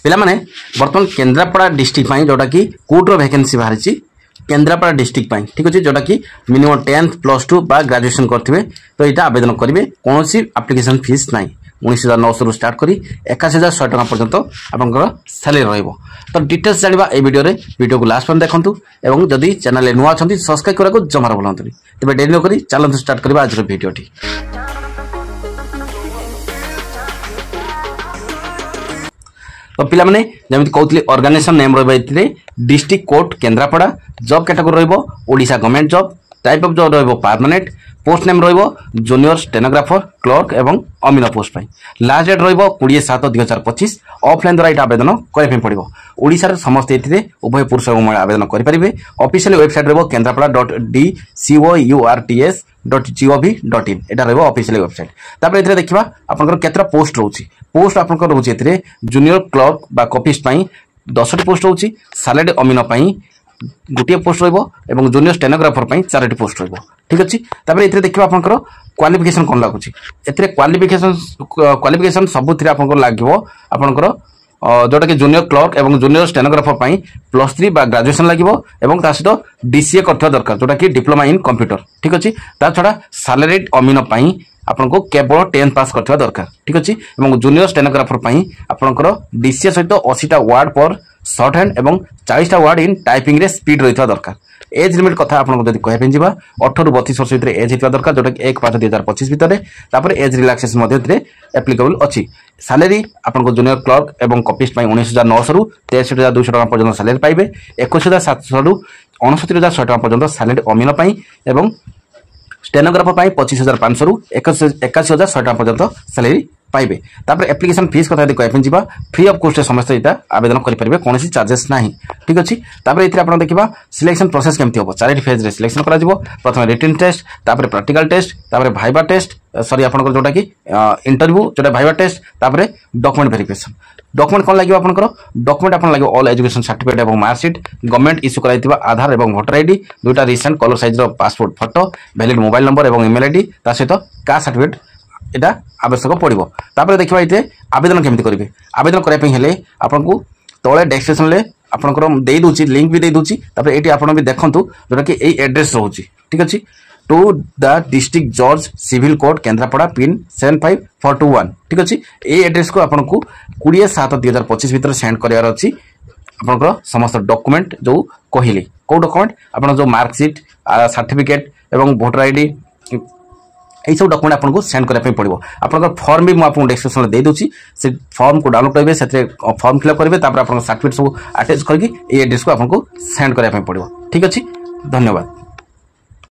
पिला माने बर्तमान केन्द्रापड़ा डिस्ट्रिक्ट जोटा कि कोर्टर वैकेंसी बाहरी केन्द्रापड़ा डिस्ट्रिक्ट ठीक अच्छे जोटा कि मिनिमम 10th +2 बा ग्रेजुएशन करते तो यहाँ आवेदन करेंगे कौन एप्लिकेशन फीस ना 19,900 रु स्टार्ट कर 81,100 टका पर्यंत आपंकर सैलरी रहिबो। तो डिटेल्स जानिबा ए वीडियो को लास्ट पर देखंतु एवं जदि चैनल नुआ अछंती सब्सक्राइब करको जमार भूलंतुनी। तबे देरी न करी चलंतु स्टार्ट करबा आज वीडियोटी। तो पिला माने जमिति कहउतली ऑर्गेनाइजेशन नेम रहबा district court Kendrapara job category रहबो Odisha government job type of job रहबो परमानेंट पोस्ट नेम रहबो जूनियर स्टेनोग्राफर क्लर्क एवं अमीन पोस्ट पाई लास्ट डेट रहबो 20/7/2025 ऑफलाइन द्वारा इटा आवेदन करे पड़िबो। ओडिसा रे समस्त एथिरे उभय पुरुष एवं महिला आवेदन करि परिबे। ऑफिशियल वेबसाइट रहबो kendrapada.dcourt.gov.in एटा रहबो ऑफिशियल वेबसाइट। तापर एथिरे देखिबा आपनकर केतरा पोस्ट रहउची पोस्ट आपनकर रहउची एथिरे जूनियर क्लर्क बा कॉपीस्ट पाई 10टी पोस्ट रहउची सैलरी अमीन पाई गोटे पोस्ट रहिबो जूनियर स्टेनोग्राफर पाई 4टी पोस्ट रहिबो। ठीक अछि। तापर एथिरे देखिबा आपनकर क्वालिफिकेशन कोन लागुची एथिरे क्वालिफिकेशन सबुथिरे आपनकर लागिवो आपनकर जोटा कि जूनियर क्लर्क एवं जूनियर स्टेनोग्राफर पाई +3 बा ग्रेजुएशन लागिवो एवं ता सहित डीसीए करथवा दरकार जोटा कि डिप्लोमा इन कंप्यूटर। ठीक अछि। ता छडा सैलरी अमीन पाई आपनको केवल 10th पास करथवा दरकार। ठीक अछि। एवं जूनियर स्टेनोग्राफर पाई आपनकर डीसीए सहित 80टा वर्ड पर शॉर्ट हैंड एवं 40टा वर्ड इन टाइपिंग रे स्पीड रहिथवा दरकार। एज लिमिट कथा आपन जदि कहबे जिबा 18 रु 32 वर्ष भितर एज हितवा दरकार जोटा कि 1/5/2025 भितर। तापर एज रिलैक्सेशन मध्ये रे एप्लीकेबल अछि। सैलरी आपन जूनियर क्लर्क एवं कॉपीस्ट पाई 19,900 रु 63,200 टका पर्यंत सैलरी पाइबे। 21,700 रु 59,100 टका पर्यंत सैलरी अमीन पाई एवं स्टेनोग्राफर पाई 25,500 रु 81,100 टका पर्यंत सैलरी पाइबे। तापर एप्लिकेशन फीस कथा कहबे जिबा फ्री ऑफ कॉस्ट समस्त एटा आवेदन करि परिबे कोनोसी चार्जेस नाही। ठीक अछि। तापर एथिरे आपण देखिबा सिलेक्शन प्रोसेस केमति होबो 4टी फेज रे सिलेक्शन करा जिवो। प्रथम रिटन टेस्ट तापर प्रैक्टिकल टेस्ट तापर भाइबा टेस्ट सॉरी आपनकर जोटा कि इंटरव्यू जोटा भाइबा टेस्ट तापर डॉक्यूमेंट वेरिफिकेशन। डॉक्यूमेंट कोन लागिवो आपनकर डॉक्यूमेंट आपन लागिवो ऑल एजुकेशन सर्टिफिकेट एवं मार्कशीट गवर्नमेंट इश्यू कराइतिबा आधार एवं वोटर आईडी दुटा रिसेंट कलर साइज रो passport photo valid mobile number एवं ईमेल आईडी ता सहित कास्ट सर्टिफिकेट एटा आवश्यक पड़िबो। तापर देखिबा इते आवेदन केमति करिवे आवेदन करै पई हेले आपनकू तळे डेस्क्रिप्शन ले आपनकर देई दूची लिंक भी देई दूची। तापर एटी आपन भी देखंतु जोटा कि एई एड्रेस रहउची। ठीक अछि। टू द डिस्ट्रिक्ट जज सिविल कोर्ट केन्द्रापड़ा पिन 75421। ठीक अछि। एई एड्रेस को आपनकू 20/7/2025 भीतर सेंड करियार अछि। आपनकर समस्त डॉक्यूमेंट जो कहिले को डॉक्यूमेंट आपन जो मार्कशीट सर्टिफिकेट एवं वोटर आईडी यही सब डॉक्यूमेंट आपको सेंड करने पड़ो। आपन फॉर्म भी मुझे डिस्क्रिप्शन में दे दूसरी से फॉर्म को डाउनलोड करेंगे से फॉर्म फिलअप करेंगे तापर आप सर्टिफिकेट सब अटैच करके एड्रेस को आपको सेंड करने पड़ो। ठीक अच्छे। धन्यवाद।